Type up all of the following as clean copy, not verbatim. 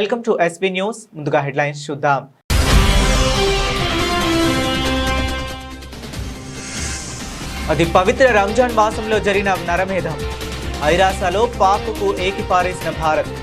Welcome to SB news. ముందుగా headlines చూద్దాం. అది పవిత్ర రంజాన్ మాసంలో జరిగిన నరమేధం. ఐరాసాలో పాక్కు ఏకిపారేసిన భారత్.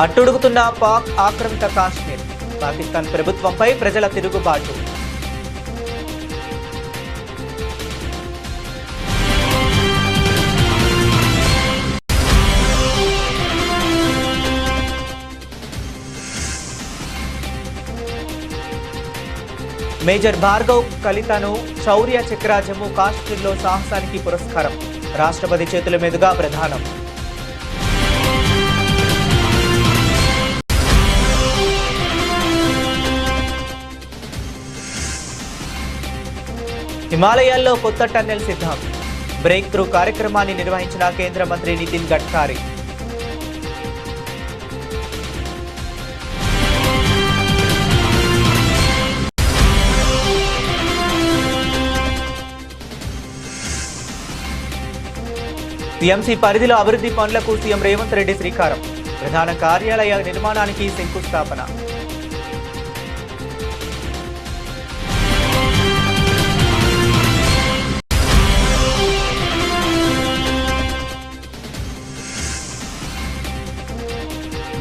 అట్టుడుగుతున్న పాక్ ఆక్రమిత కాశ్మీర్. పాకిస్తాన్ ప్రభుత్వంపై ప్రజల తిరుగుబాటు. మేజర్ భార్గవ్ కలితను శౌర్య చక్ర జమ్మూ కాశ్మీర్లో సాహసానికి పురస్కారం. రాష్ట్రపతి చేతుల మీదుగా ప్రదానం. హిమాలయాల్లో కొత్త టన్నెల్ సిద్ధం. బ్రేక్ త్రూ కార్యక్రమాన్ని నిర్వహించిన కేంద్ర మంత్రి నితిన్ గడ్కరీ. టీఎంసీ పరిధిలో అభివృద్ధి పనులకు సీఎం రేవంత్ రెడ్డి శ్రీకారం. ప్రధాన కార్యాలయ నిర్మాణానికి శంకుస్థాపన.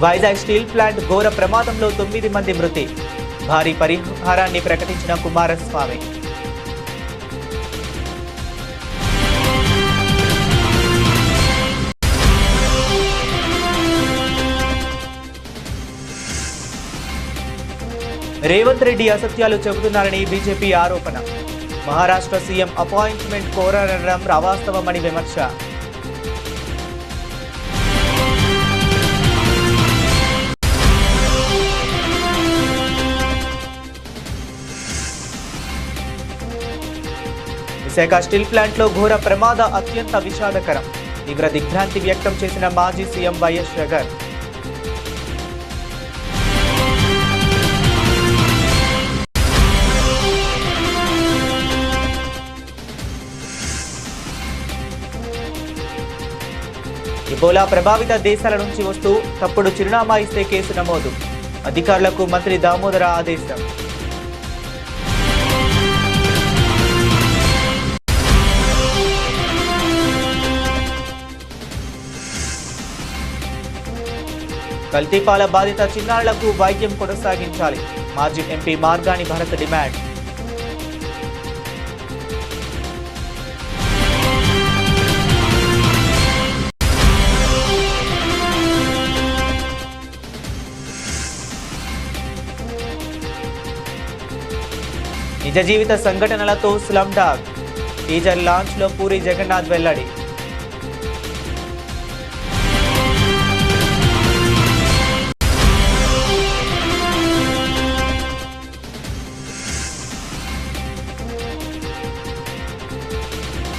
వైజాగ్ స్టీల్ ప్లాంట్ ఘోర ప్రమాదంలో 9 మంది మృతి. భారీ పరిహారాన్ని ప్రకటించిన కుమారస్వామి. రేవంత్ రెడ్డి అసత్యాలు చెబుతున్నారని బీజేపీ ఆరోపణ. మహారాష్ట్ర సీఎం అపాయింట్మెంట్ కోరడం అవాస్తవమని విమర్శ. విశాఖ స్టీల్ ప్లాంట్లో ఘోర ప్రమాద అత్యంత విషాదకరం. తీవ్ర దిగ్భ్రాంతి వ్యక్తం చేసిన మాజీ సీఎం వైఎస్ జగన్. ఇబోలా ప్రభావిత దేశాల నుంచి వస్తూ తప్పుడు చిరునామా ఇస్తే కేసు నమోదు. అధికారులకు మంత్రి దామోదర ఆదేశం. కల్తీపాల బాధిత చిన్నారులకు వైద్యం కొనసాగించాలి. మాజీ ఎంపీ మార్గాని భరత్ డిమాండ్. నిజ జీవిత సంఘటనలతో స్లమ్ డాగ్ టీజర్ లాంచ్ లో పూరి జగన్నాథ్ వెల్లడి.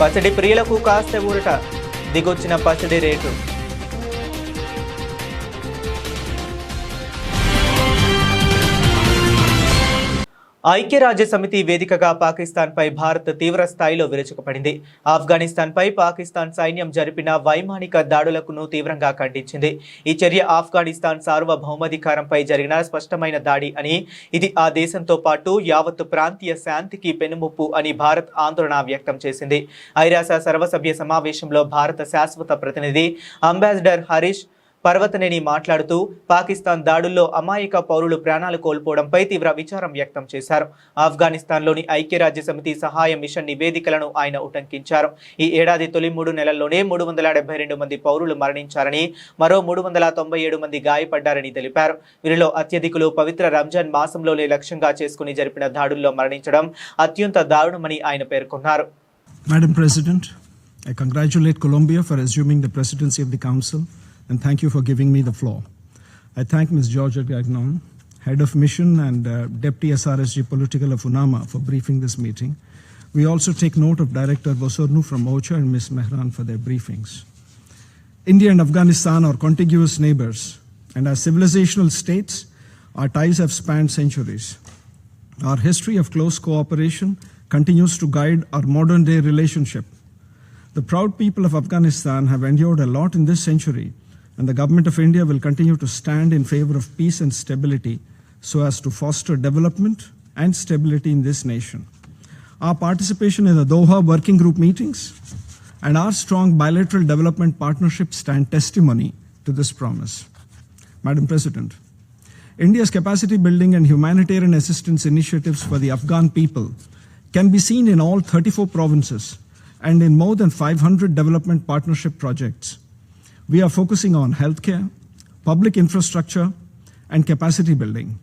పసిడి ప్రియులకు కాస్త ఊరట. దిగొచ్చిన పసిడి రేటు. ఐక్యరాజ్య సమితి వేదికగా పాకిస్తాన్పై భారత్ తీవ్ర స్థాయిలో విరుచుకుపడింది. ఆఫ్ఘనిస్తాన్పై పాకిస్తాన్ సైన్యం జరిపిన వైమానిక దాడులను తీవ్రంగా ఖండించింది. ఈ చర్య ఆఫ్ఘనిస్తాన్ సార్వభౌమాధికారంపై జరిగిన స్పష్టమైన దాడి అని, ఇది ఆ దేశంతో పాటు యావత్ ప్రాంతీయ శాంతికి పెనుముప్పు అని భారత్ ఆందోళన వ్యక్తం చేసింది. ఐరాస సర్వసభ్య సమావేశంలో భారత శాశ్వత ప్రతినిధి అంబాసిడర్ హరీష్ పర్వతనేని మాట్లాడుతూ పాకిస్తాన్ దాడుల్లో అమాయక పౌరులు ప్రాణాలు కోల్పోవడంపై తీవ్ర విచారం వ్యక్తం చేశారు. ఆఫ్ఘనిస్తాన్లోని ఐక్యరాజ్య సమితి సహాయ మిషన్ నివేదికలను ఆయన ఉటంకించారు. ఈ ఏడాది తొలి 3 నెలల్లోనే 372 మంది పౌరులు మరణించారని, మరో 397 మంది గాయపడ్డారని తెలిపారు. వీరిలో అత్యధికులు పవిత్ర రంజాన్ మాసంలోనే లక్ష్యంగా చేసుకుని జరిపిన దాడుల్లో మరణించడం అత్యంత దారుణమని ఆయన పేర్కొన్నారు. Madam President, I congratulate Colombia for assuming the presidency of the Council and thank you for giving me the floor. I thank Ms. Georgia Gagnon, Head of Mission and Deputy SRSG Political of UNAMA for briefing this meeting. We also take note of Director Vosornu from OCHA and Ms. Mehran for their briefings. India and Afghanistan are contiguous neighbors, and as civilizational states, Our ties have spanned centuries. Our history of close cooperation continues to guide our modern day relationship. The proud people of Afghanistan have endured a lot in this century, and the Government of India will continue to stand in favor of peace and stability so as to foster development and stability in this nation. Our participation in the Doha Working Group meetings and our strong bilateral development partnerships stand testimony to this promise. Madam President, India's capacity building and humanitarian assistance initiatives for the Afghan people can be seen in all 34 provinces and in more than 500 development partnership projects. We are focusing on healthcare, public infrastructure, and capacity building.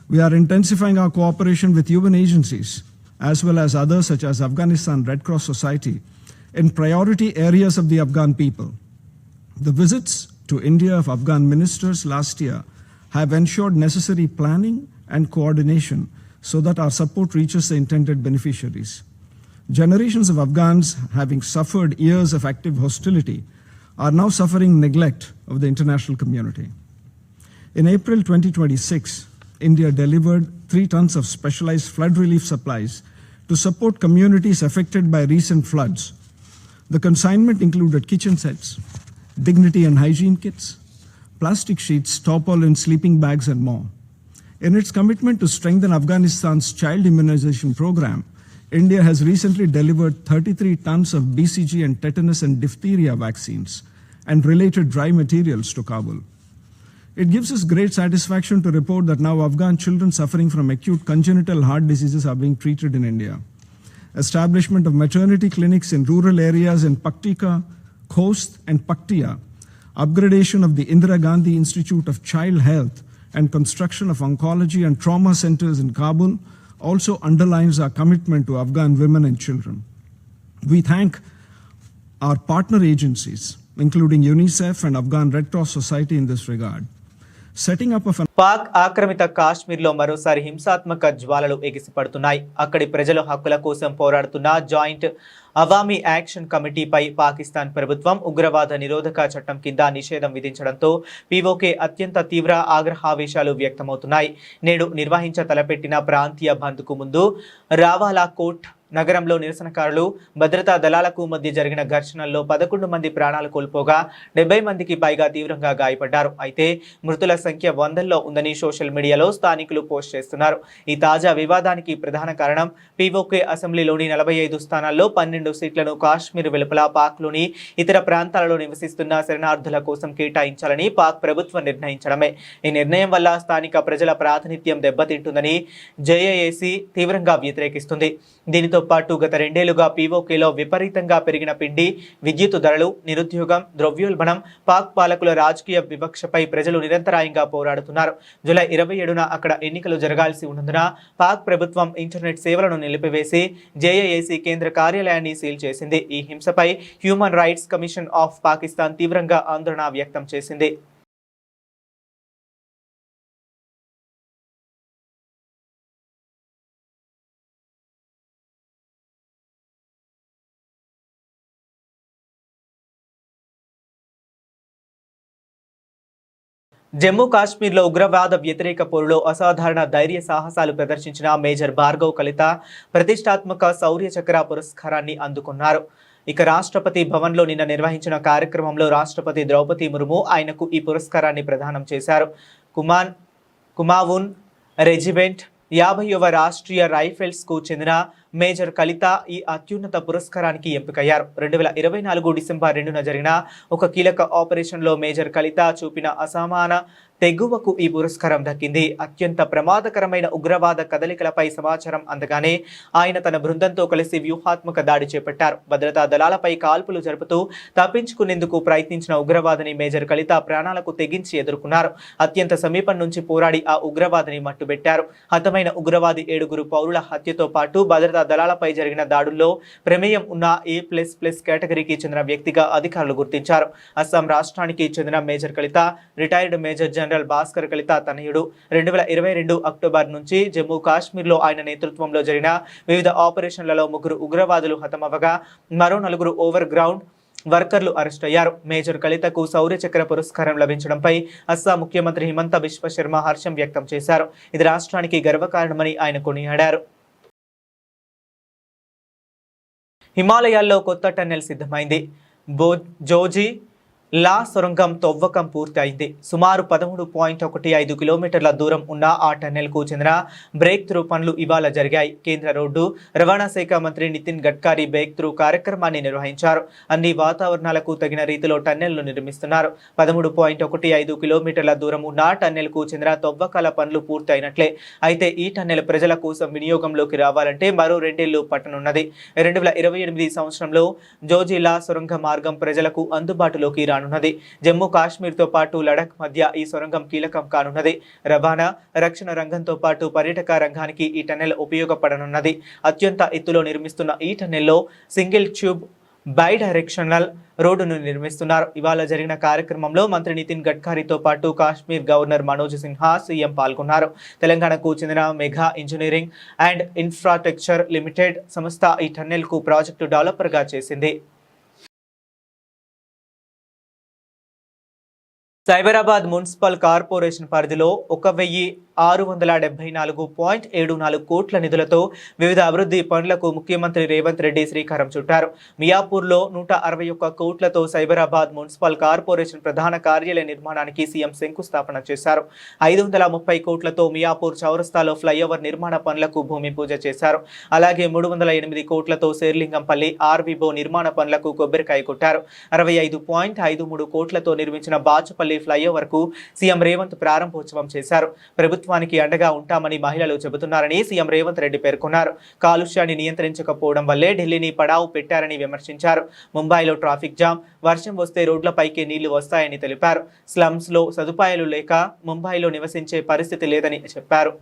We are intensifying our cooperation with UN agencies, as well as others such as Afghanistan Red Cross Society, in priority areas of the Afghan people. The visits to India of Afghan ministers last year have ensured necessary planning and coordination so that our support reaches the intended beneficiaries. Generations of Afghans, having suffered years of active hostility, are now suffering neglect of the international community. In April 2026, India delivered 3 tons of specialized flood relief supplies to support communities affected by recent floods. The consignment included kitchen sets, dignity and hygiene kits, plastic sheets, tarpaulin, sleeping bags, and more. In its commitment to strengthen Afghanistan's child immunization program, India has recently delivered 33 tons of BCG and tetanus and diphtheria vaccines and related dry materials to Kabul. It gives us great satisfaction to report that now Afghan children suffering from acute congenital heart diseases are being treated in India. Establishment of maternity clinics in rural areas in Paktika, Khost, and Paktia, upgradation of the Indira Gandhi Institute of Child Health, and construction of oncology and trauma centers in Kabul also underlines our commitment to Afghan women and children. We thank our partner agencies, including UNICEF and Afghan Red Cross Society in this regard. Setting up of an Pak ఆక్రమిత కాశ్మీర్లో మరోసారి హింసాత్మక జ్వాలలు ఎగిసిపడుతున్నాయి. అక్కడి ప్రజల హక్కుల కోసం పోరాడుతున్న జాయింట్ అవామీ యాక్షన్ కమిటీపై పాకిస్తాన్ ప్రభుత్వం ఉగ్రవాద నిరోధక చట్టం కింద నిషేధం విధించడంతో పీఓకే అత్యంత తీవ్ర ఆగ్రహావేశాలు వ్యక్తమవుతున్నాయి. నేడు తలపెట్టిన ప్రాంతీయ బంద్కు ముందు రావాలా కోట్ నగరంలో నిరసనకారులు భద్రతా దళాలకు మధ్య జరిగిన ఘర్షణల్లో 11 మంది ప్రాణాలు కోల్పోగా 70 మందికి పైగా తీవ్రంగా గాయపడ్డారు. అయితే మృతుల సంఖ్య వందల్లో ఉందని సోషల్ మీడియాలో స్థానికులు పోస్ట్ చేస్తున్నారు. ఈ తాజా వివాదానికి ప్రధాన కారణం పీఓకే అసెంబ్లీలోని 45 స్థానాల్లో 12 సీట్లను కాశ్మీర్ వెలుపల పాక్లోని ఇతర ప్రాంతాలలో నివసిస్తున్న శరణార్థుల కోసం కేటాయించాలని పాక్ ప్రభుత్వం నిర్ణయించడమే. ఈ నిర్ణయం వల్ల స్థానిక ప్రజల ప్రాతినిధ్యం దెబ్బతింటుందని జేఏఏసీ తీవ్రంగా వ్యతిరేకిస్తుంది. దీనితో పాటు గత 2 ఏళ్లుగా పీఓకేలో విపరీతంగా పెరిగిన పిండి, విద్యుత్ ధరలు, నిరుద్యోగం, ద్రవ్యోల్బణం, పాక్ పాలకుల రాజకీయ వివక్షపై ప్రజలు నిరంతరాయంగా పోరాడుతున్నారు. జూలై 27న అక్కడ ఎన్నికలు జరగాల్సి ఉన్నందున పాక్ ప్రభుత్వం ఇంటర్నెట్ సేవలను నిలిపివేసి జేఏఏసీ కేంద్ర కార్యాలయాన్ని సీల్ చేసింది. ఈ హింసపై human rights commission of Pakistan తీవ్రంగా ఆందోళన వ్యక్తం చేసింది. జమ్మూ కాశ్మీర్లో ఉగ్రవాద వ్యతిరేక పోరులో అసాధారణ ధైర్య సాహసాలు ప్రదర్శించిన మేజర్ భార్గవ్ కలిత ప్రతిష్టాత్మక శౌర్య చక్ర పురస్కారాన్ని అందుకున్నారు. ఇక రాష్ట్రపతి భవన్లో నిన్న నిర్వహించిన కార్యక్రమంలో రాష్ట్రపతి ద్రౌపది ముర్ము ఆయనకు ఈ పురస్కారాన్ని ప్రదానం చేశారు. కుమావున్ రెజిమెంట్ 50వ రాష్ట్రీయ రైఫిల్స్ కు చెందిన మేజర్ కలిత ఈ అత్యున్నత పురస్కారానికి ఎంపికయ్యారు. 2024 డిసెంబర్ 2న జరిగిన ఒక కీలక ఆపరేషన్లో మేజర్ కలిత చూపిన అసమాన తెగువకు ఈ పురస్కారం దక్కింది. అత్యంత ప్రమాదకరమైన ఉగ్రవాద కదలికలపై సమాచారం అందగానే ఆయన తన బృందంతో కలిసి వ్యూహాత్మక దాడి చేపట్టారు. భద్రతా దళాలపై కాల్పులు జరుపుతూ తప్పించుకునేందుకు ప్రయత్నించిన ఉగ్రవాదిని మేజర్ కలిత ప్రాణాలకు తెగించి ఎదుర్కొన్నారు. అత్యంత సమీపం నుంచి పోరాడి ఆ ఉగ్రవాదిని మట్టుబెట్టారు. హతమైన ఉగ్రవాది 7 పౌరుల హత్యతో పాటు భద్రతా దళాలపై జరిగిన దాడుల్లో ప్రమేయం ఉన్న A++ కేటగిరీకి చెందిన వ్యక్తిగా అధికారులు గుర్తించారు. అస్సాం రాష్ట్రానికి చెందిన major Kalita retired major general Bhaskar Kalita తనయుడు. 2022 అక్టోబర్ నుంచి జమ్మూ కాశ్మీర్లో ఆయన నేతృత్వంలో జరిగిన వివిధ ఆపరేషన్లలో 3 ఉగ్రవాదులు హతమవగా మరో 4 ఓవర్ గ్రౌండ్ వర్కర్లు అరెస్ట్ అయ్యారు. మేజర్ కలితకు శౌర్య చక్ర పురస్కారం లభించడంపై అస్సాం ముఖ్యమంత్రి హిమంత బిశ్వ శర్మ హర్షం వ్యక్తం చేశారు. ఇది రాష్ట్రానికి గర్వకారణమని ఆయన కొనియాడారు. హిమాలయాల్లో కొత్త టన్నెల్ సిద్ధమైంది. జోజీ లా సొరంగం తవ్వకం పూర్తి అయింది. సుమారు 13.15 కిలోమీటర్ల దూరం ఉన్న ఆ టన్నెల్కు చెందిన బ్రేక్ త్రూ పనులు ఇవాళ జరిగాయి. కేంద్ర రోడ్డు రవాణా శాఖ మంత్రి నితిన్ గడ్కరీ బ్రేక్ త్రూ కార్యక్రమాన్ని నిర్వహించారు. అన్ని వాతావరణాలకు తగిన రీతిలో టన్నెల్ను నిర్మిస్తున్నారు. 13.15 కిలోమీటర్ల దూరం ఉన్న టన్నెల్కు చెందిన తవ్వకాల పనులు పూర్తి అయినట్లే. అయితే ఈ టన్నెల్ ప్రజల కోసం వినియోగంలోకి రావాలంటే మరో 2 ఏళ్లు పట్టనున్నది. 2028 సంవత్సరంలో జోజిలా సొరంగ మార్గం ప్రజలకు అందుబాటులోకి రానున్నది. జమ్మూ కాశ్మీర్తో పాటు లడఖ్ మధ్య ఈ సొరంగం కీలకం కానున్నది. రవాణా, రక్షణ రంగంతో పాటు పర్యాటక రంగానికి ఈ టన్నెల్ ఉపయోగపడనున్నది. అత్యంత ఎత్తులో నిర్మిస్తున్న ఈ టన్నెల్లో సింగిల్ ట్యూబ్ బై డైరెక్షనల్ రోడ్డును నిర్మిస్తున్నారు. ఇవాళ జరిగిన కార్యక్రమంలో మంత్రి నితిన్ గడ్కరీతో పాటు కాశ్మీర్ గవర్నర్ మనోజ్ సిన్హా, సీఎం పాల్గొన్నారు. తెలంగాణకు చెందిన mega engineering and infrastructure limited సంస్థ ఈ టన్నెల్కు ప్రాజెక్టు డెవలపర్గా చేసింది. సైబరాబాద్ మున్సిపల్ కార్పొరేషన్ పరిధిలో 1674.74 కోట్ల నిధులతో వివిధ అభివృద్ధి పనులకు ముఖ్యమంత్రి రేవంత్ రెడ్డి శ్రీకారం చుట్టారు. మియాపూర్లో 161 కోట్లతో సైబరాబాద్ మున్సిపల్ కార్పొరేషన్ ప్రధాన కార్యాలయ నిర్మాణానికి సీఎం శంకుస్థాపన చేశారు. 530 కోట్లతో మియాపూర్ చౌరస్తాలో ఫ్లైఓవర్ నిర్మాణ పనులకు భూమి పూజ చేశారు. అలాగే 308 కోట్లతో శేర్లింగంపల్లి ఆర్వీబో నిర్మాణ పనులకు కొబ్బరికాయ కొట్టారు. 65.53 కోట్లతో నిర్మించిన బాచుపల్లి ఫ్లైఓవర్ కు సీఎం రేవంత్ ప్రారంభోత్సవం చేశారు. ప్రభుత్వానికి అండగా ఉంటామని మహిళలు చెబుతున్నారని సీఎం రేవంత్ రెడ్డి పేర్కొన్నారు. కాలుష్యాన్ని నియంత్రించకపోవడం వల్లే ఢిల్లీని పడావు పెట్టారని విమర్శించారు. ముంబైలో ట్రాఫిక్ జామ్, వర్షం వస్తే రోడ్లపైకి నీళ్లు వస్తాయని తెలిపారు. స్లమ్స్ లో సదుపాయాలు లేక ముంబైలో నివసించే పరిస్థితి లేదని చెప్పారు.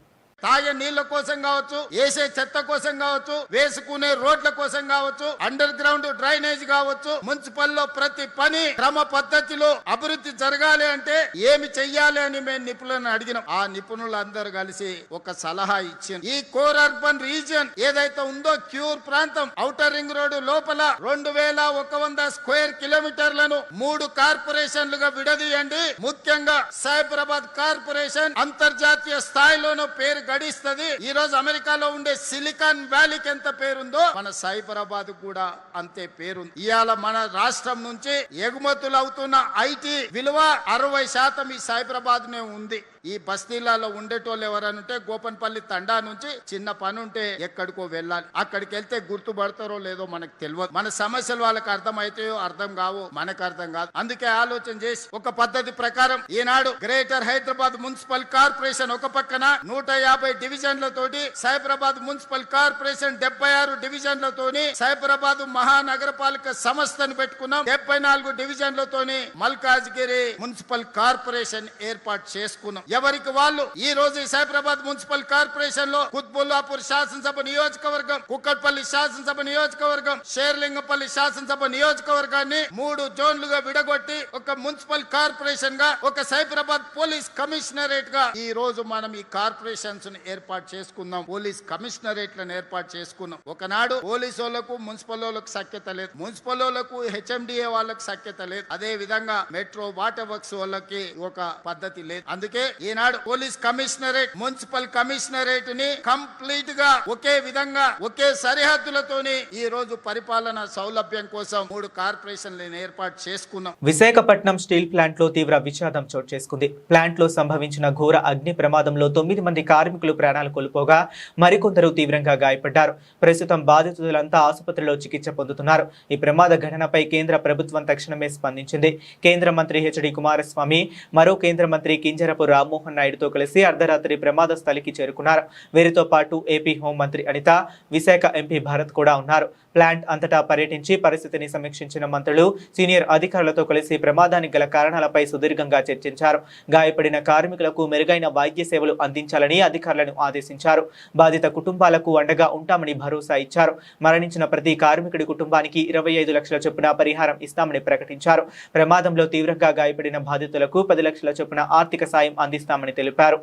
తాగే నీళ్ల కోసం కావచ్చు, వేసే చెత్త కోసం కావచ్చు, వేసుకునే రోడ్ల కోసం కావచ్చు, అండర్ గ్రౌండ్ డ్రైనేజ్ కావచ్చు, మున్సిపల్లో ప్రతి పని క్రమ పద్ధతిలో అభివృద్ధి జరగాలి అంటే ఏమి చెయ్యాలి అని మేము నిపుణులను అడిగినాం. ఆ నిపుణులందరూ కలిసి ఒక సలహా ఇచ్చింది. ఈ కోర్ అర్బన్ రీజియన్ ఏదైతే ఉందో క్యూర్ ప్రాంతం ఔటర్ రింగ్ రోడ్డు లోపల 2100 స్క్వేర్ కిలోమీటర్లను 3 కార్పొరేషన్లుగా విడదీయండి. ముఖ్యంగా సైబరాబాద్ కార్పొరేషన్ అంతర్జాతీయ స్థాయిలోనూ పేరు గడిస్తుంది. ఈ రోజు అమెరికాలో ఉండే సిలికాన్ వ్యాలీకి ఎంత పేరుందో మన సైబరాబాద్ కూడా అంతే పేరుంది. ఇవాళ మన రాష్ట్రం నుంచి ఎగుమతులు అవుతున్న ఐటీ విలువ 60% ఈ సైబరాబాద్ నే ఉంది. ఈ బస్తీలలో ఉండేటోళ్ళు ఎవరనుంటే గోపన్పల్లి తండా నుంచి చిన్న పని ఉంటే ఎక్కడికో వెళ్ళాలి. అక్కడికి వెళ్తే గుర్తుపడతారో లేదో మనకు తెలియదు. మన సమస్యలు వాళ్ళకి అర్థమైతాయో అర్థం కావో మనకు అర్థం కాదు. అందుకే ఆలోచన చేసి ఒక పద్ధతి ప్రకారం ఈనాడు గ్రేటర్ హైదరాబాద్ మున్సిపల్ కార్పొరేషన్ ఒక పక్కన 150 డివిజన్లతోటి, సైబరాబాద్ మున్సిపల్ కార్పొరేషన్ 76 డివిజన్లతోని, సైబరాబాద్ మహానగరపాలిక సంస్థను పెట్టుకున్నాం. 74 డివిజన్లతోని మల్కాజ్గిరి మున్సిపల్ కార్పొరేషన్ ఏర్పాటు చేసుకున్నాం. ఎవరికి వాళ్ళు ఈ రోజు సైబరాబాద్ మున్సిపల్ కార్పొరేషన్ లో కుత్బుల్లాపూర్ శాసనసభ నియోజకవర్గం, కుక్కట్పల్లి శాసనసభ నియోజకవర్గం, షేర్లింగపల్లి శాసనసభ నియోజకవర్గాన్ని 3 జోన్లుగా విడగొట్టి ఒక మున్సిపల్ కార్పొరేషన్ గా, ఒక సైబరాబాద్ పోలీస్ కమిషనరేట్ గా ఈ రోజు మనం ఈ కార్పొరేషన్స్ ఏర్పాటు చేసుకున్నాం. పోలీస్ కమిషనరేట్లను ఏర్పాటు చేసుకున్నాం. ఒకనాడు పోలీసు వాళ్ళకు మున్సిపల్ వాళ్ళకు సఖ్యత లేదు, మున్సిపల్ వాళ్ళకు హెచ్ఎండిఏ వాళ్ళకు సఖ్యత లేదు, అదే విధంగా మెట్రో వాటర్ వర్క్స్ వాళ్ళకి ఒక పద్ధతి లేదు. అందుకే ఈనాడు పోలీస్ కమిషనరేట్, మున్సిపల్ కమిషనరేట్ ని కంప్లీట్ గా ఒకే విధంగా ఒకే సరిహద్దులతోని ఈ రోజు పరిపాలన సౌలభ్యం కోసం 3 కార్పొరేషన్లను ఏర్పాటు చేసుకున్నాం. విశాఖపట్నం స్టీల్ ప్లాంట్ లో తీవ్ర విషాదం చోటు చేసుకుంది. ప్లాంట్ లో సంభవించిన ఘోర అగ్ని ప్రమాదంలో 9 మంది కార్మికులు ప్రాణాలు కోల్పోగా మరికొందరు తీవ్రంగా గాయపడ్డారు. ప్రస్తుతం బాధితులంతా ఆసుపత్రిలో చికిత్స పొందుతున్నారు. ఈ ప్రమాద ఘటనపై కేంద్ర ప్రభుత్వం తక్షణమే స్పందించింది. కేంద్ర మంత్రి హెచ్డి కుమారస్వామి మరో కేంద్ర మంత్రి కింజరపు రామ్మోహన్ నాయుడుతో కలిసి అర్ధరాత్రి ప్రమాద స్థలికి చేరుకున్నారు. వీరితో పాటు ఏపీ హోంమంత్రి అనిత, విశాఖ ఎంపీ భరత్ కూడా ఉన్నారు. ప్లాంట్ అంతటా పర్యటించి పరిస్థితిని సమీక్షించిన మంత్రులు సీనియర్ అధికారులతో కలిసి ప్రమాదానికి గల కారణాలపై సుదీర్ఘంగా చర్చించారు. గాయపడిన కార్మికులకు మెరుగైన వైద్య సేవలు అందించాలని అధికారులను ఆదేశించారు. బాధిత కుటుంబాలకు అండగా ఉంటామని భరోసా ఇచ్చారు. మరణించిన ప్రతి కార్మికుడి కుటుంబానికి 25 లక్షల చొప్పున పరిహారం ఇస్తామని ప్రకటించారు. ప్రమాదంలో తీవ్రంగా గాయపడిన బాధితులకు 10 లక్షల చొప్పున ఆర్థిక సాయం అందిస్తామని తెలిపారు.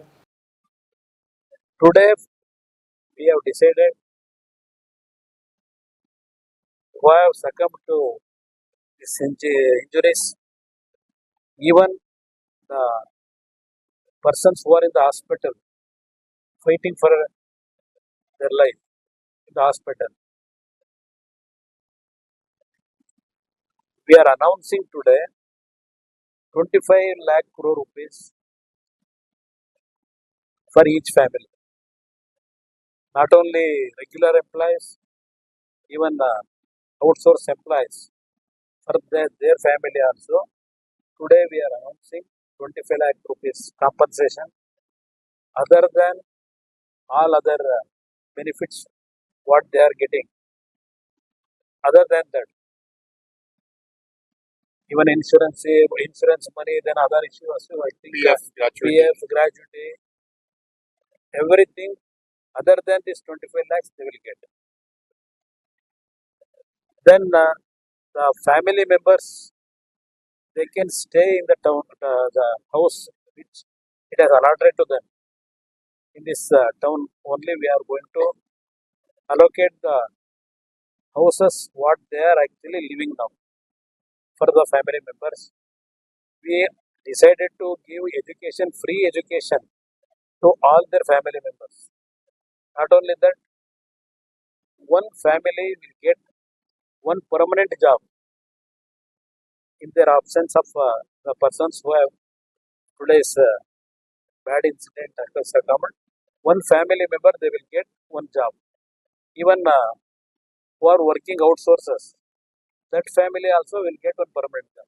Today we have decided who have succumbed to these injuries. Even the persons who are in the hospital fighting for their life in the hospital. We are announcing today 25 lakh crore rupees for each family. Not only regular employees, even outsource employees for their family also. Today we are announcing 25 lakh rupees compensation other than all other benefits what they are getting. Other than that, even insurance money, then other issues also, I think PF, gratuity, everything other than this 25 lakhs they will get. Then the family members, they can stay in the town, the house which it has allotted to them. In this town only we are going to allocate the houses what they are actually living now for the family members. We decided to give education, free education to all their family members. Not only that, one family will get one permanent job in their absence of the persons who have today's bad incident has occurred. One family member, they will get one job. Even who are working outsources, that family also will get one permanent job.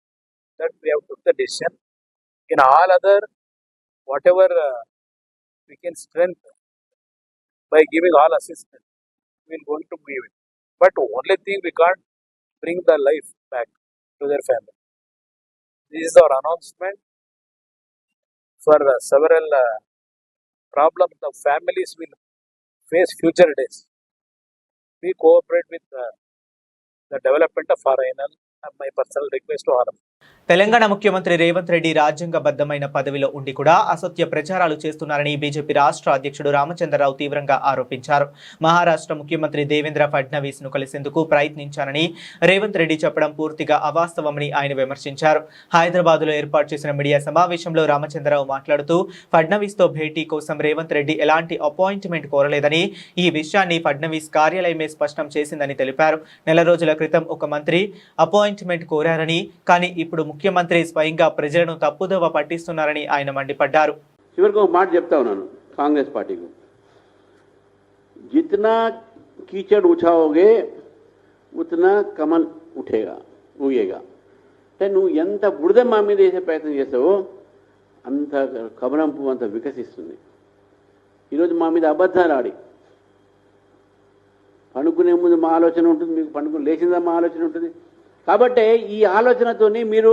That we have took the decision. In all other, whatever we can strengthen by giving all assistance, we will going to give it. But only thing we can't bring the life back to their family. This is our announcement for several problems the families will face future days. We cooperate with the development of RINL and my personal request to all of them. Telangana ముఖ్యమంత్రి రేవంత్ రెడ్డి రాజ్యాంగబద్ధమైన పదవిలో ఉండి కూడా అసత్య ప్రచారాలు చేస్తున్నారని BJP రాష్ట్ర అధ్యక్షుడు రామచంద్రరావు తీవ్రంగా ఆరోపించారు. మహారాష్ట్ర ముఖ్యమంత్రి దేవేంద్ర ఫడ్నవీస్ ను కలిసేందుకు ప్రయత్నించానని రేవంత్ రెడ్డి చెప్పడం పూర్తిగా అవాస్తవమని ఆయన విమర్శించారు. హైదరాబాద్ లో ఏర్పాటు చేసిన మీడియా సమావేశంలో రామచంద్రరావు మాట్లాడుతూ ఫడ్నవీస్ తో భేటీ కోసం రేవంత్ రెడ్డి ఎలాంటి అపాయింట్మెంట్ కోరలేదని, ఈ విషయాన్ని ఫడ్నవీస్ కార్యాలయమే స్పష్టం చేసిందని తెలిపారు. నెల రోజుల క్రితం ఒక మంత్రి అపాయింట్మెంట్ కోరారని, కానీ ఇప్పుడు ముఖ్యమంత్రి స్వయంగా ప్రజలను తప్పుదోవ పట్టిస్తున్నారని ఆయన మండిపడ్డారు. చివరికి ఒక మాట చెప్తా ఉన్నాను కాంగ్రెస్ పార్టీకి, జిतना कीचड़ उछाओगे उतना कमल ఊగేగా. అంటే నువ్వు ఎంత బురద మా మీద వేసే ప్రయత్నం చేస్తావో అంత కమలం పువ్వు అంత వికసిస్తుంది. ఈరోజు మా మీద అబద్ధాలు ఆడి పండుకునే ముందు మా ఆలోచన ఉంటుంది, మీకు పండుకుని లేచిందా మా ఆలోచన ఉంటుంది. కాబట్టి ఈ ఆలోచనతోని మీరు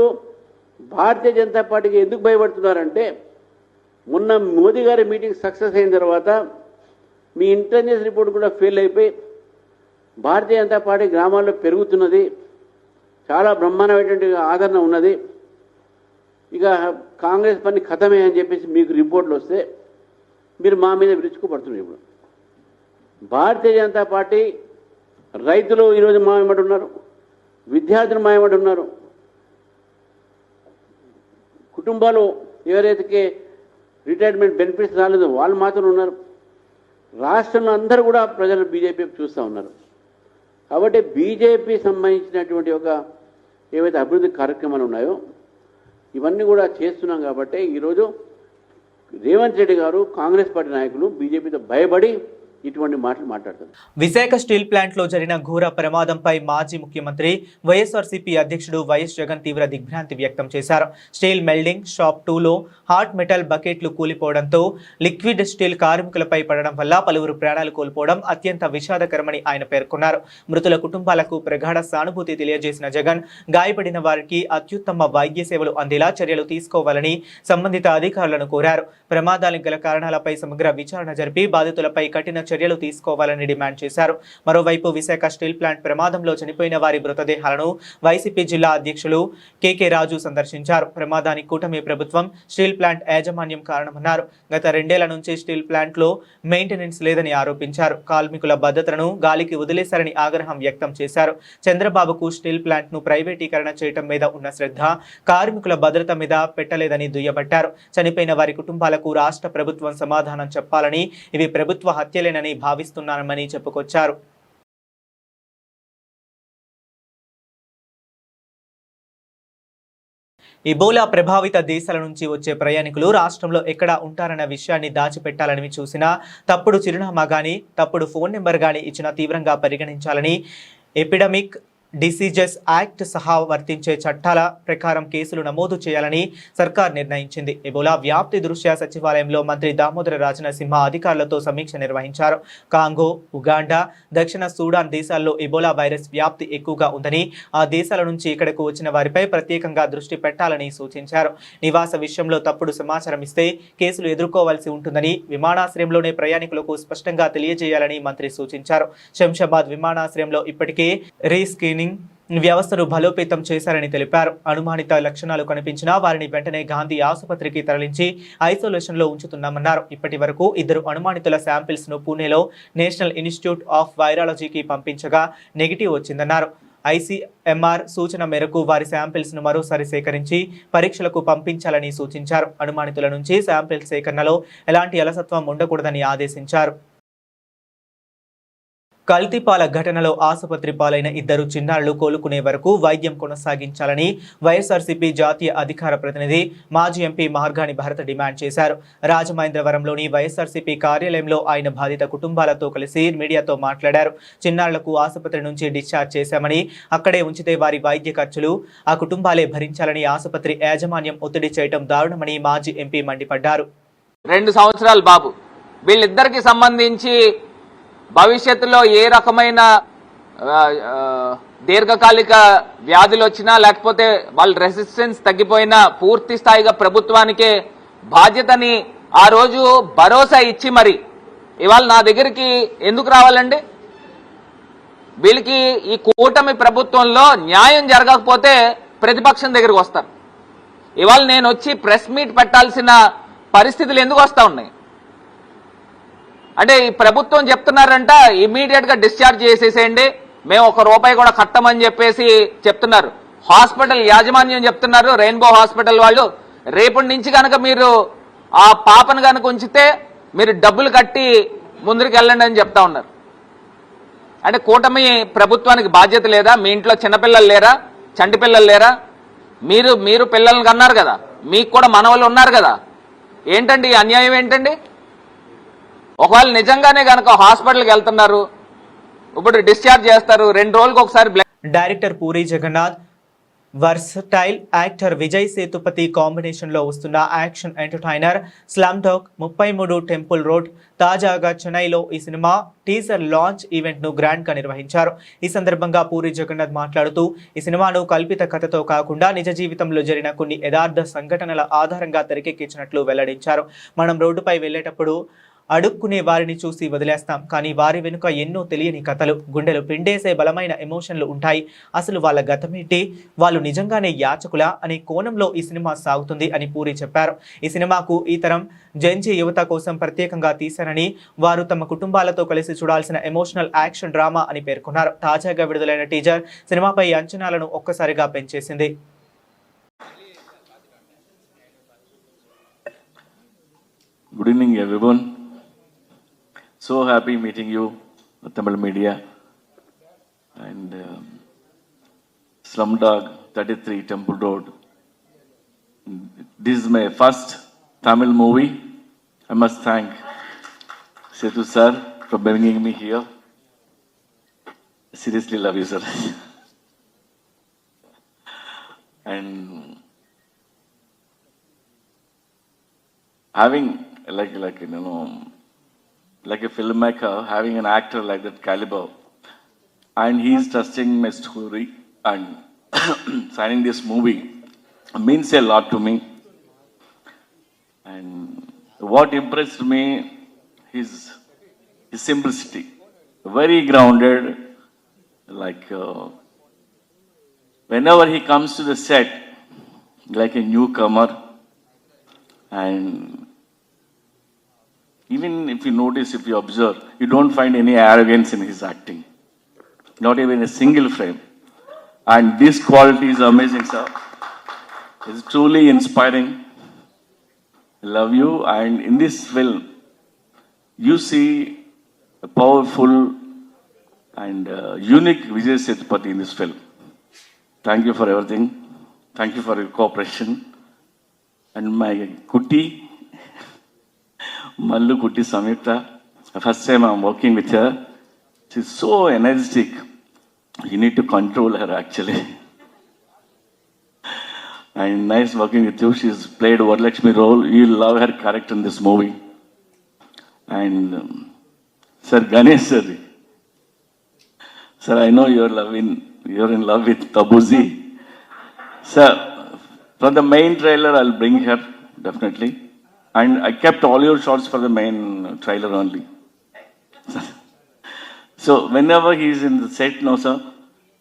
భారతీయ జనతా పార్టీకి ఎందుకు భయపడుతున్నారంటే, మొన్న మోదీ గారి మీటింగ్ సక్సెస్ అయిన తర్వాత మీ ఇంటెలిజెన్స్ రిపోర్ట్ కూడా ఫెయిల్ అయిపోయి భారతీయ జనతా పార్టీ గ్రామాల్లో పెరుగుతున్నది, చాలా బ్రహ్మాండమైనటువంటి ఆదరణ ఉన్నది, ఇక కాంగ్రెస్ పని ఖతమే అని చెప్పేసి మీకు రిపోర్ట్లు వస్తే మీరు మా మీద విరుచుకుపడుతున్నారు. ఇప్పుడు భారతీయ జనతా పార్టీ రైతులు ఈరోజు మా వెంబడి ఉన్నారు, విద్యార్థులు మా వెంబడి ఉన్నారు, కుటుంబాలు ఎవరైతే రిటైర్మెంట్ బెనిఫిట్స్ రాలేదో వాళ్ళు మాత్రం ఉన్నారు. రాష్ట్రంలో అందరూ కూడా ప్రజలు బీజేపీ చూస్తూ ఉన్నారు. కాబట్టి బీజేపీ సంబంధించినటువంటి ఒక ఏవైతే అభివృద్ధి కార్యక్రమాలు ఉన్నాయో ఇవన్నీ కూడా చేస్తున్నాం. కాబట్టి ఈరోజు రేవంత్ రెడ్డి గారు కాంగ్రెస్ పార్టీ నాయకులు బీజేపీతో భయపడి ఇటువంటి మాటలు మాట్లాడుతారు. విశాఖ స్టీల్ ప్లాంట్ లో జరిగిన ఘోర ప్రమాదంపై మాజీ ముఖ్యమంత్రి వైఎస్ఆర్సీపీ అధ్యక్షుడు వైఎస్ జగన్ తీవ్ర దిగ్భ్రాంతి వ్యక్తం చేశారు. స్టీల్ మెల్డింగ్ షాప్ 2లో హాట్ మెటల్ బకెట్లు కూలిపోవడంతో లిక్విడ్ స్టీల్ కార్మికులపై పడడం వల్ల పలువురు ప్రాణాలు కోల్పోవడం అత్యంత విషాదకరమని ఆయన పేర్కొన్నారు. మృతుల కుటుంబాలకు ప్రగాఢ సానుభూతి తెలియజేసిన జగన్ గాయపడిన వారికి అత్యుత్తమ వైద్య సేవలు అందేలా చర్యలు తీసుకోవాలని సంబంధిత అధికారులను కోరారు. ప్రమాదాలకు గల కారణాలపై సమగ్ర విచారణ జరిపి బాధితులపై కఠిన చర్యలు తీసుకోవాలని డిమాండ్ చేశారు. మరోవైపు విశాఖ స్టీల్ ప్లాంట్ ప్రమాదంలో చనిపోయిన వారి మృతదేహాలను వైసీపీ జిల్లా అధ్యక్షులు కేకే రాజు సందర్శించారు. ప్రమాదానికి కూటమి ప్రభుత్వం, స్టీల్ ప్లాంట్ యాజమాన్యం కారణమన్నారు. గత 2 ఏళ్ల నుంచి స్టీల్ ప్లాంట్ లో మెయింటెనెన్స్ లేదని ఆరోపించారు. కార్మికుల భద్రతను గాలికి వదిలేశారని ఆగ్రహం వ్యక్తం చేశారు. చంద్రబాబుకు స్టీల్ ప్లాంట్ ను ప్రైవేటీకరణ చేయడం మీద ఉన్న శ్రద్ధ కార్మికుల భద్రత మీద పెట్టలేదని దుయ్యబట్టారు. చనిపోయిన వారి కుటుంబాలకు రాష్ట్ర ప్రభుత్వం సమాధానం చెప్పాలని, ఇవి ప్రభుత్వ హత్యలేనని భావిస్తున్నామని చెప్పుకొచ్చారు. ఇబోలా ప్రభావిత దేశాల నుంచి వచ్చే ప్రయాణికులు రాష్ట్రంలో ఎక్కడ ఉంటారన్న విషయాన్ని దాచిపెట్టాలని చూసినా, తప్పుడు చిరునామా గాని, తప్పుడు ఫోన్ నెంబర్ గాని ఇచ్చినా తీవ్రంగా పరిగణించాలని ఎపిడమిక్ డిసీజెస్ యాక్ట్ సహా వర్తించే చట్టాల ప్రకారం కేసులు నమోదు చేయాలని సర్కార్ నిర్ణయించింది. ఎబోలా వ్యాప్తి దృష్ట్యా సచివాలయంలో మంత్రి దామోదర రాజనరసింహ అధికారులతో సమీక్ష నిర్వహించారు. కాంగో, ఉగాండా, దక్షిణ సూడాన్ దేశాల్లో ఎబోలా వైరస్ వ్యాప్తి ఎక్కువగా ఉందని, ఆ దేశాల నుంచి ఇక్కడకు వచ్చిన వారిపై ప్రత్యేకంగా దృష్టి పెట్టాలని సూచించారు. నివాస విషయంలో తప్పుడు సమాచారం ఇస్తే కేసులు ఎదుర్కోవాల్సి ఉంటుందని విమానాశ్రయంలోనే ప్రయాణికులకు స్పష్టంగా తెలియజేయాలని మంత్రి సూచించారు. శంషాబాద్ విమానాశ్రయంలో ఇప్పటికే రీస్క్రీనింగ్ వ్యవస్థను బలోపేతం చేశారని తెలిపారు. అనుమానిత లక్షణాలు కనిపించినా వారిని వెంటనే గాంధీ ఆసుపత్రికి తరలించి ఐసోలేషన్ లో ఉంచుతున్నామన్నారు. ఇప్పటి వరకు 2 అనుమానితుల శాంపిల్స్ ను పూణేలో నేషనల్ ఇన్స్టిట్యూట్ ఆఫ్ వైరాలజీకి పంపించగా నెగిటివ్ వచ్చిందన్నారు. ICMR సూచన మేరకు వారి శాంపిల్స్ ను మరోసారి సేకరించి పరీక్షలకు పంపించాలని సూచించారు. అనుమానితుల నుంచి శాంపిల్ సేకరణలో ఎలాంటి అలసత్వం ఉండకూడదని ఆదేశించారు. కల్తీపాల ఘటనలో ఆసుపత్రి పాలైన 2 చిన్నారులు కోలుకునే వరకు వైద్యం కొనసాగించాలని వైఎస్ఆర్సీపీ జాతీయ అధికార ప్రతినిధి మాజీ ఎంపీ మార్గాని భరత్ డిమాండ్ చేశారు. రాజమహేంద్రవరంలోని వైఎస్ఆర్సీపీ కార్యాలయంలో ఆయన బాధిత కుటుంబాలతో కలిసి మీడియాతో మాట్లాడారు. చిన్నారులకు ఆసుపత్రి నుంచి డిశ్చార్జ్ చేశామని, అక్కడే ఉంచితే వారి వైద్య ఖర్చులు ఆ కుటుంబాలే భరించాలని ఆసుపత్రి యాజమాన్యం ఒత్తిడి చేయడం దారుణమని మాజీ ఎంపీ మండిపడ్డారు. 2 సంవత్సరాల బాబు, వీళ్ళిద్దరికి సంబంధించి భవిష్యత్తులో ఏ రకమైన దీర్ఘకాలిక వ్యాధులు వచ్చినా, లేకపోతే వాళ్ళ రెసిస్టెన్స్ తగ్గిపోయినా పూర్తి స్థాయిగా ప్రభుత్వానికే బాధ్యతని ఆ రోజు భరోసా ఇచ్చి మరి ఇవాళ నా దగ్గరికి ఎందుకు రావాలండి? వీళ్ళకి ఈ కూటమి ప్రభుత్వంలో న్యాయం జరగకపోతే ప్రతిపక్షం దగ్గరికి వస్తారు. ఇవాళ నేను వచ్చి ప్రెస్ మీట్ పెట్టాల్సిన పరిస్థితులు ఎందుకు వస్తా ఉన్నాయి అంటే, ఈ ప్రభుత్వం చెప్తున్నారంట ఇమీడియట్ గా డిశ్చార్జ్ చేసేసేయండి, మేము ₹1 కూడా కట్టమని చెప్పేసి చెప్తున్నారు. హాస్పిటల్ యాజమాన్యం చెప్తున్నారు, రెయిన్బో హాస్పిటల్ వాళ్ళు, రేపటి నుంచి కనుక మీరు ఆ పాపను కనుక ఉంచితే మీరు డబ్బులు కట్టి ముందుకు వెళ్ళండి అని చెప్తా ఉన్నారు. అంటే కూటమి ప్రభుత్వానికి బాధ్యత లేదా? మీ ఇంట్లో చిన్నపిల్లలు లేరా? చంటి పిల్లలు లేరా? మీరు పిల్లల్ని కన్నారు కదా, మీకు కూడా మనవలు ఉన్నారు కదా. ఏంటండి ఈ అన్యాయం? ఏంటండి? ఒకవేళ నిజంగానే కనుక హాస్పిటల్కి వెళ్తున్నారు, ఇప్పుడు డిశ్చార్జ్ చేస్తారు, 2 రోజులకు ఒకసారి. Director Puri Jagannadh, versatile actor Vijay Sethupathi combination లో వస్తున్న action entertainer slum dog 33 temple road తాజాగా చెన్నైలో ఈ సినిమా టీజర్ లాంచ్ ఈవెంట్ ను గ్రాండ్ గా నిర్వహించారు. ఈ సందర్భంగా పూరి జగన్నాథ్ మాట్లాడుతూ, ఈ సినిమాను కల్పిత కథతో కాకుండా నిజ జీవితంలో జరిగిన కొన్ని యథార్థ సంఘటనల ఆధారంగా తెరకెక్కించినట్లు వెల్లడించారు. మనం రోడ్డుపై వెళ్లేటప్పుడు అడుక్కునే వారిని చూసి వదిలేస్తాం, కానీ వారి వెనుక ఎన్నో తెలియని కథలు, గుండెలు పిండేసే బలమైన ఎమోషన్లు ఉంటాయి. అసలు వాళ్ళ గతమేంటి, వాళ్ళు నిజంగానే యాచకులా అనే కోణంలో ఈ సినిమా సాగుతుంది అని పూరి చెప్పారు. ఈ సినిమాకు ఈ తరం జెన్జీ యువత కోసం ప్రత్యేకంగా తీశారని, వారు తమ కుటుంబాలతో కలిసి చూడాల్సిన ఎమోషనల్ యాక్షన్ డ్రామా అని పేర్కొన్నారు. తాజాగా విడుదలైన టీజర్ సినిమాపై అంచనాలను ఒక్కసారిగా పెంచేసింది. Good evening, everyone. So happy meeting you, Tamil media, and Slumdog 33 Temple Road. This is my first Tamil movie. I must thank Sethu sir for bringing me here. I seriously love you, sir. And having like a filmmaker, having an actor like that caliber, and he's trusting my story and signing this movie means a lot to me. And what impressed me is his simplicity, very grounded. Like whenever he comes to the set, like a newcomer, and even if you notice, if you observe, you don't find any arrogance in his acting, not even a single frame. And this quality is amazing, sir. It's truly inspiring. I love you. And in this film, you see a powerful and unique Vijay Sethupathi in this film. Thank you for everything. Thank you for your cooperation. And my Kutti, Mallu Kutti Samyukta, first time I'm working with her. She's so energetic. You need to control her actually. And nice working with you. She's played Varalakshmi role. You'll love her character in this movie. And Sir Ganesh sir. Sir, I know you're in love with Tabuzi. Sir, from the main trailer, I'll bring her, definitely. And I kept all your shots for the main trailer only. So whenever he's in the set now, sir,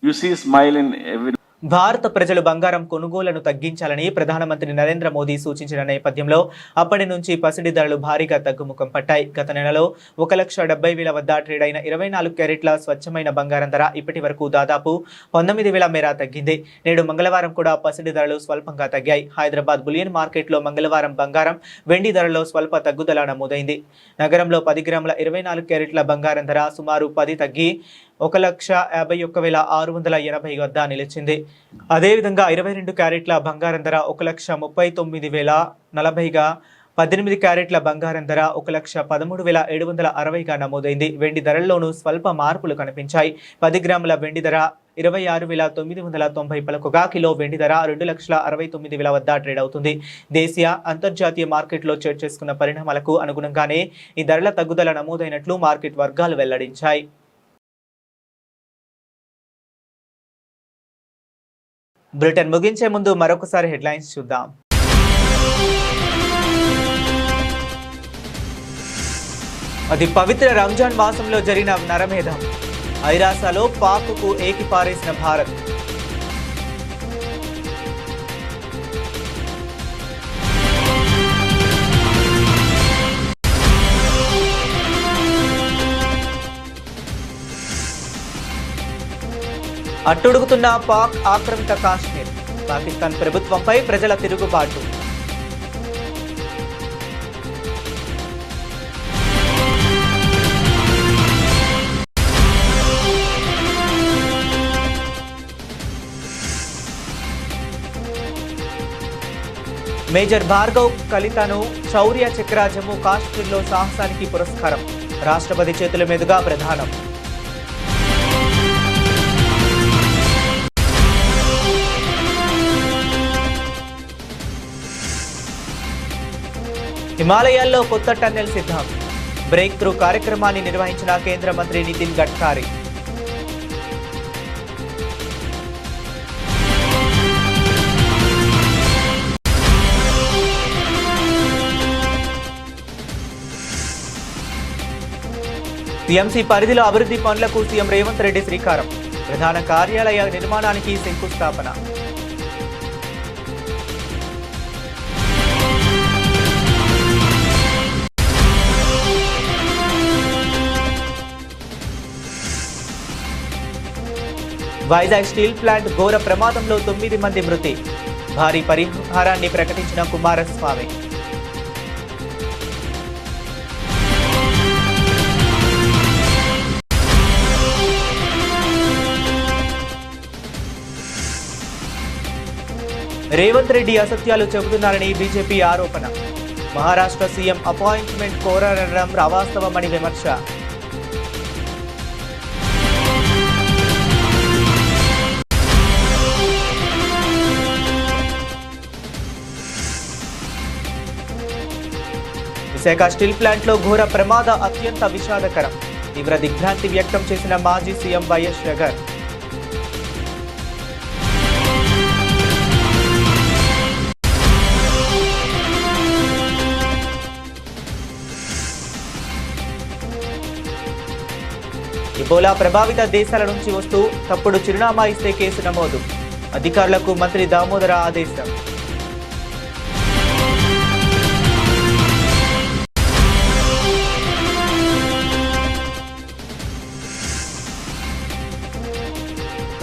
you see a smile in every. భారత ప్రజలు బంగారం కొనుగోళ్లను తగ్గించాలని ప్రధానమంత్రి నరేంద్ర మోదీ సూచించిన నేపథ్యంలో అప్పటి నుంచి పసిడి ధరలు భారీగా తగ్గుముఖం పట్టాయి. గత నెలలో 1,70,000 వద్ద ట్రేడ్ అయిన 24 క్యారెట్ల స్వచ్ఛమైన బంగారం ధర ఇప్పటి వరకు దాదాపు 19,000 మేర తగ్గింది. నేడు మంగళవారం కూడా పసిడి ధరలు స్వల్పంగా తగ్గాయి. హైదరాబాద్ బులియన్ మార్కెట్లో మంగళవారం బంగారం, వెండి ధరలో స్వల్ప తగ్గుదల నమోదైంది. నగరంలో 10 గ్రాముల 24 క్యారెట్ల బంగారం ధర సుమారు 10 తగ్గి 1,51,680 వద్ద నిలిచింది. అదేవిధంగా 22 క్యారెట్ల బంగారం ధర 1,39,040గా, 18 క్యారెట్ల బంగారం ధర 1,13,760గా నమోదైంది. వెండి ధరల్లోనూ స్వల్ప మార్పులు కనిపించాయి. 10 గ్రాముల వెండి ధర 26,990 పలుకుగా, కిలో వెండి ధర 2,69,000 వద్ద ట్రేడ్ అవుతుంది. దేశీయ, అంతర్జాతీయ మార్కెట్లో చోటు చేసుకున్న పరిణామాలకు అనుగుణంగానే ఈ ధరల తగ్గుదల నమోదైనట్లు మార్కెట్ వర్గాలు వెల్లడించాయి. బులెటిన్ ముగించే ముందు మరొకసారి హెడ్లైన్స్ చూద్దాం. అది పవిత్ర రంజాన్ మాసంలో జరిగిన నరమేధం. ఐరాసాలో పాక్కు ఏకిపారేసిన భారత్. అట్టుడుగుతున్న పాక్ ఆక్రమిత కాశ్మీర్. పాకిస్తాన్ ప్రభుత్వంపై ప్రజల తిరుగుబాటు. మేజర్ భార్గవ్ కలితను శౌర్య చక్ర జమ్మూ కాశ్మీర్లో సాహసానికి పురస్కారం. రాష్ట్రపతి చేతుల మీదుగా ప్రదానం. హిమాలయాల్లో కొత్త టన్నెల్ సిద్ధం. బ్రేక్ త్రూ కార్యక్రమాన్ని నిర్వహించిన కేంద్ర మంత్రి నితిన్ గడ్కరీ. టీఎంసీ పరిధిలో అభివృద్ధి పనులకు సీఎం రేవంత్ రెడ్డి శ్రీకారం. ప్రధాన కార్యాలయ నిర్మాణానికి శంకుస్థాపన. వైజాగ్ స్టీల్ ప్లాంట్ ఘోర ప్రమాదంలో 9 మంది మృతి. భారీ పరిహారాన్ని ప్రకటించిన కుమారస్వామి. రేవంత్ రెడ్డి అసత్యాలు చెబుతున్నారని బీజేపీ ఆరోపణ. మహారాష్ట్ర సీఎం అపాయింట్మెంట్ కోరడం అవాస్తవమని విమర్శ. విశాఖ స్టీల్ ప్లాంట్లో ఘోర ప్రమాద అత్యంత విషాదకరం. తీవ్ర దిగ్భ్రాంతి వ్యక్తం చేసిన మాజీ సీఎం వైఎస్ జగన్. ఇబోలా ప్రభావిత దేశాల నుంచి వస్తూ తప్పుడు చిరునామా ఇస్తే కేసు నమోదు. అధికారులకు మంత్రి దామోదర ఆదేశం.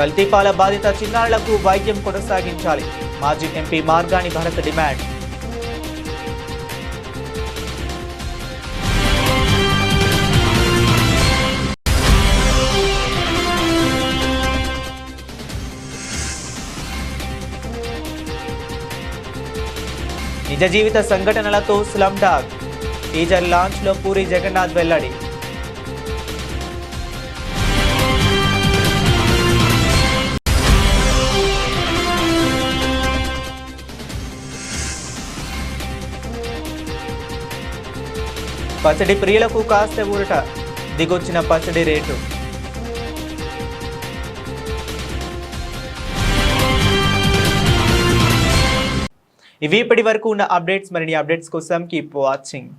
కల్తీపాల బాధిత చిన్నారులకు వైద్యం కొనసాగించాలి. మాజీ ఎంపీ మార్గాని భరత్ డిమాండ్. నిజ జీవిత సంఘటనలతో స్లమ్ డాగ్ టీజర్ లాంచ్ లో పూరి జగన్నాథ్ వెల్లడి. పచ్చడి ప్రియులకు కాస్త ఊరట, దిగొచ్చిన పచ్చడి రేటు. ఇవి ఇప్పటి వరకు ఉన్న అప్డేట్స్. మరిన్ని అప్డేట్స్ కోసం కీప్ వాచింగ్.